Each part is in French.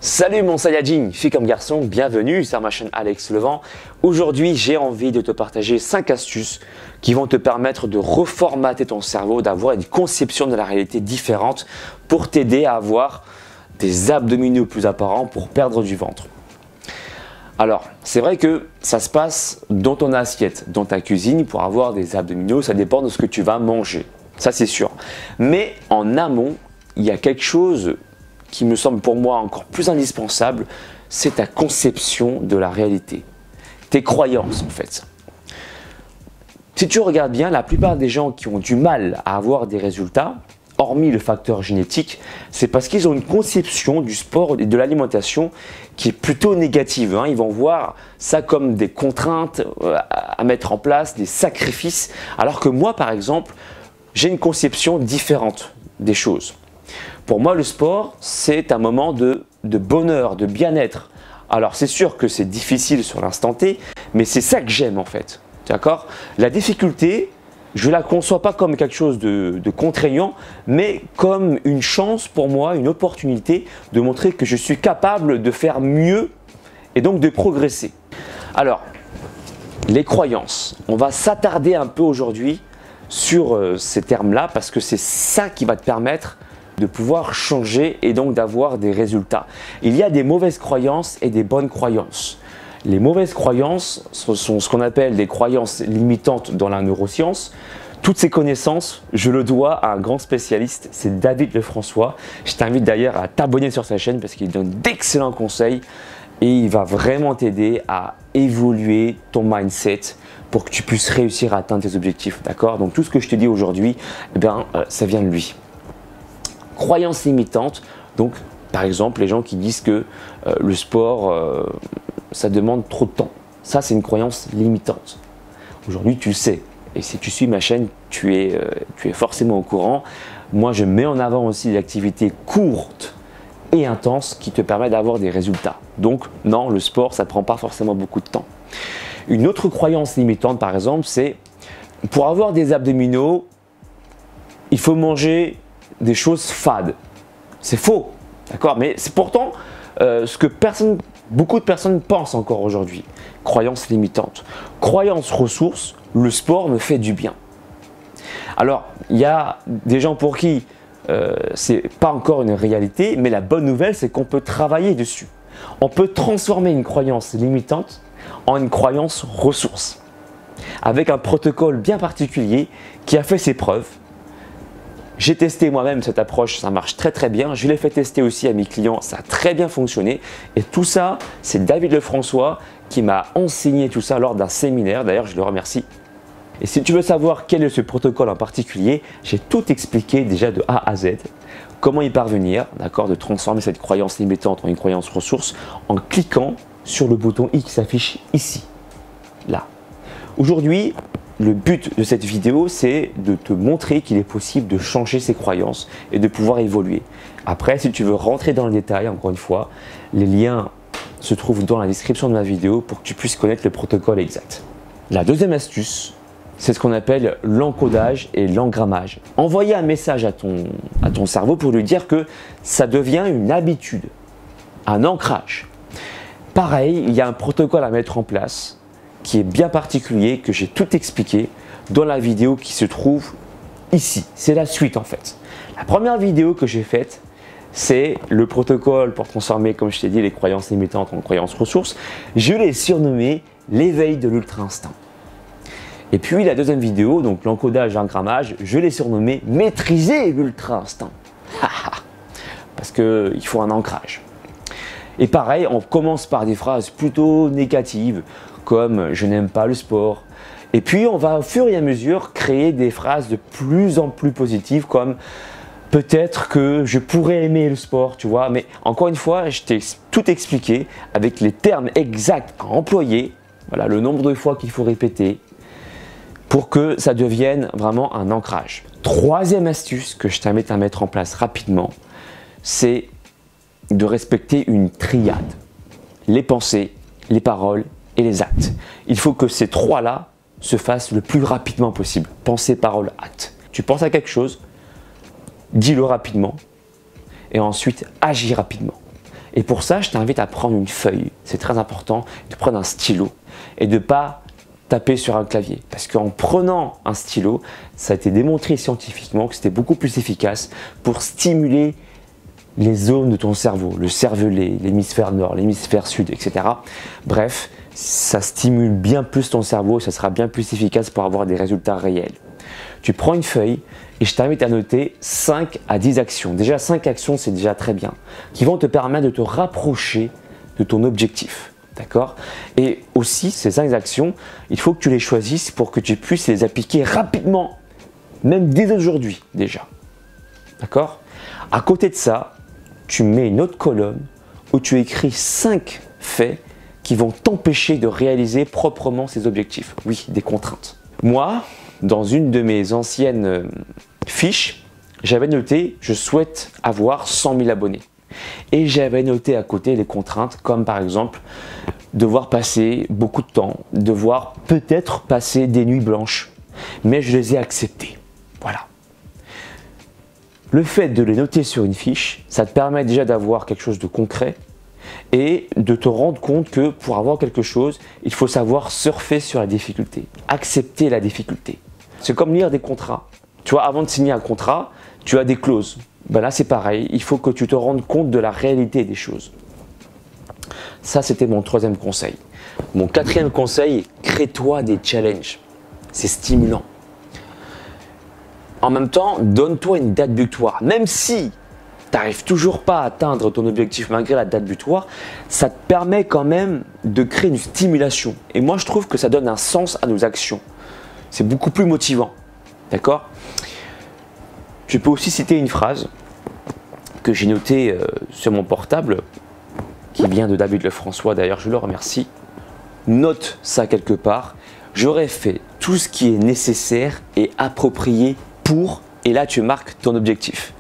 Salut mon Saiyajin, fille comme garçon, bienvenue sur ma chaîne Alex Levent. Aujourd'hui, j'ai envie de te partager 5 astuces qui vont te permettre de reformater ton cerveau, d'avoir une conception de la réalité différente pour t'aider à avoir des abdominaux plus apparents pour perdre du ventre. Alors, c'est vrai que ça se passe dans ton assiette, dans ta cuisine, pour avoir des abdominaux, ça dépend de ce que tu vas manger, ça c'est sûr. Mais en amont, il y a quelque chose qui me semble pour moi encore plus indispensable, c'est ta conception de la réalité, tes croyances en fait. Si tu regardes bien, la plupart des gens qui ont du mal à avoir des résultats, hormis le facteur génétique, c'est parce qu'ils ont une conception du sport et de l'alimentation qui est plutôt négative. Ils vont voir ça comme des contraintes à mettre en place, des sacrifices, alors que moi par exemple, j'ai une conception différente des choses. Pour moi, le sport, c'est un moment de bonheur, de bien-être. Alors, c'est sûr que c'est difficile sur l'instant T, mais c'est ça que j'aime en fait. D'accord ? La difficulté, je ne la conçois pas comme quelque chose de contraignant, mais comme une chance pour moi, une opportunité de montrer que je suis capable de faire mieux et donc de progresser. Alors, les croyances. On va s'attarder un peu aujourd'hui sur ces termes-là parce que c'est ça qui va te permettre de pouvoir changer et donc d'avoir des résultats. Il y a des mauvaises croyances et des bonnes croyances. Les mauvaises croyances, ce sont ce qu'on appelle des croyances limitantes dans la neuroscience. Toutes ces connaissances, je le dois à un grand spécialiste, c'est David Lefrançois. Je t'invite d'ailleurs à t'abonner sur sa chaîne parce qu'il donne d'excellents conseils et il va vraiment t'aider à évoluer ton mindset pour que tu puisses réussir à atteindre tes objectifs. D'accord ? Donc tout ce que je te dis aujourd'hui, ça vient de lui. Croyances limitantes, donc par exemple les gens qui disent que le sport ça demande trop de temps. Ça c'est une croyance limitante. Aujourd'hui tu le sais et si tu suis ma chaîne tu es forcément au courant. Moi je mets en avant aussi des activités courtes et intenses qui te permettent d'avoir des résultats. Donc non, le sport ça prend pas forcément beaucoup de temps. Une autre croyance limitante par exemple c'est pour avoir des abdominaux il faut manger des choses fades. C'est faux, d'accord? Mais c'est pourtant ce que beaucoup de personnes pensent encore aujourd'hui. Croyance limitante. Croyance ressource, le sport me fait du bien. Alors, il y a des gens pour qui c'est pas encore une réalité, mais la bonne nouvelle, c'est qu'on peut travailler dessus. On peut transformer une croyance limitante en une croyance ressource. Avec un protocole bien particulier qui a fait ses preuves. J'ai testé moi-même cette approche, ça marche très très bien. Je l'ai fait tester aussi à mes clients, ça a très bien fonctionné. Et tout ça, c'est David Lefrançois qui m'a enseigné tout ça lors d'un séminaire. D'ailleurs, je le remercie. Et si tu veux savoir quel est ce protocole en particulier, j'ai tout expliqué déjà de A à Z. Comment y parvenir, d'accord, de transformer cette croyance limitante en une croyance ressource en cliquant sur le bouton I qui s'affiche ici, là. Aujourd'hui, le but de cette vidéo, c'est de te montrer qu'il est possible de changer ses croyances et de pouvoir évoluer. Après, si tu veux rentrer dans le détail, encore une fois, les liens se trouvent dans la description de ma vidéo pour que tu puisses connaître le protocole exact. La deuxième astuce, c'est ce qu'on appelle l'encodage et l'engrammage. Envoyer un message à ton cerveau pour lui dire que ça devient une habitude, un ancrage. Pareil, il y a un protocole à mettre en place qui est bien particulier, que j'ai tout expliqué dans la vidéo qui se trouve ici. C'est la suite en fait. La première vidéo que j'ai faite, c'est le protocole pour transformer, comme je t'ai dit, les croyances limitantes en croyances ressources. Je l'ai surnommé l'éveil de l'ultra-instinct. Et puis la deuxième vidéo, donc l'encodage et l'engrammage, je l'ai surnommé maîtriser l'ultra-instinct. Parce qu'il faut un ancrage. Et pareil, on commence par des phrases plutôt négatives, comme « je n'aime pas le sport ». Et puis, on va au fur et à mesure créer des phrases de plus en plus positives, comme « peut-être que je pourrais aimer le sport », tu vois. Mais encore une fois, je t'ai tout expliqué avec les termes exacts à employer, voilà, le nombre de fois qu'il faut répéter, pour que ça devienne vraiment un ancrage. Troisième astuce que je t'invite à mettre en place rapidement, c'est de respecter une triade. Les pensées, les paroles et les actes. Il faut que ces trois-là se fassent le plus rapidement possible. Pensée, parole, acte. Tu penses à quelque chose, dis-le rapidement et ensuite agis rapidement. Et pour ça, je t'invite à prendre une feuille, c'est très important, de prendre un stylo et de ne pas taper sur un clavier. Parce qu'en prenant un stylo, ça a été démontré scientifiquement que c'était beaucoup plus efficace pour stimuler les zones de ton cerveau, le cervelet, l'hémisphère nord, l'hémisphère sud, etc. Bref, ça stimule bien plus ton cerveau et ça sera bien plus efficace pour avoir des résultats réels. Tu prends une feuille et je t'invite à noter 5 à 10 actions. Déjà 5 actions, c'est déjà très bien, qui vont te permettre de te rapprocher de ton objectif. D'accord? Et aussi, ces 5 actions, il faut que tu les choisisses pour que tu puisses les appliquer rapidement, même dès aujourd'hui déjà. D'accord? À côté de ça, tu mets une autre colonne où tu écris 5 faits qui vont t'empêcher de réaliser proprement ces objectifs. Oui, des contraintes. Moi, dans une de mes anciennes fiches, j'avais noté « Je souhaite avoir 100 000 abonnés ». Et j'avais noté à côté les contraintes comme par exemple devoir passer beaucoup de temps, devoir peut-être passer des nuits blanches. Mais je les ai acceptées. Voilà. Le fait de les noter sur une fiche, ça te permet déjà d'avoir quelque chose de concret et de te rendre compte que pour avoir quelque chose, il faut savoir surfer sur la difficulté, accepter la difficulté. C'est comme lire des contrats. Tu vois, avant de signer un contrat, tu as des clauses. Ben là, c'est pareil, il faut que tu te rendes compte de la réalité des choses. Ça, c'était mon 3e conseil. Mon 4e conseil, crée-toi des challenges. C'est stimulant. En même temps, donne-toi une date butoir. Même si tu n'arrives toujours pas à atteindre ton objectif malgré la date butoir, ça te permet quand même de créer une stimulation. Et moi, je trouve que ça donne un sens à nos actions. C'est beaucoup plus motivant. D'accord? Je peux aussi citer une phrase que j'ai notée sur mon portable, qui vient de David Lefrançois, d'ailleurs je le remercie. Note ça quelque part. J'aurais fait tout ce qui est nécessaire et approprié pour, et là tu marques ton objectif,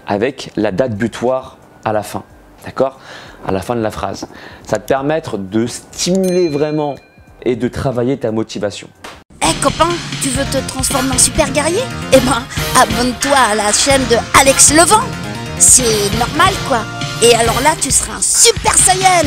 avec la date butoir à la fin, d'accord? À la fin de la phrase. Ça te permettre de stimuler vraiment et de travailler ta motivation. Copain, tu veux te transformer en super guerrier? Eh ben, abonne-toi à la chaîne de Alex Levent. C'est normal quoi. Et alors là, tu seras un super Saiyan.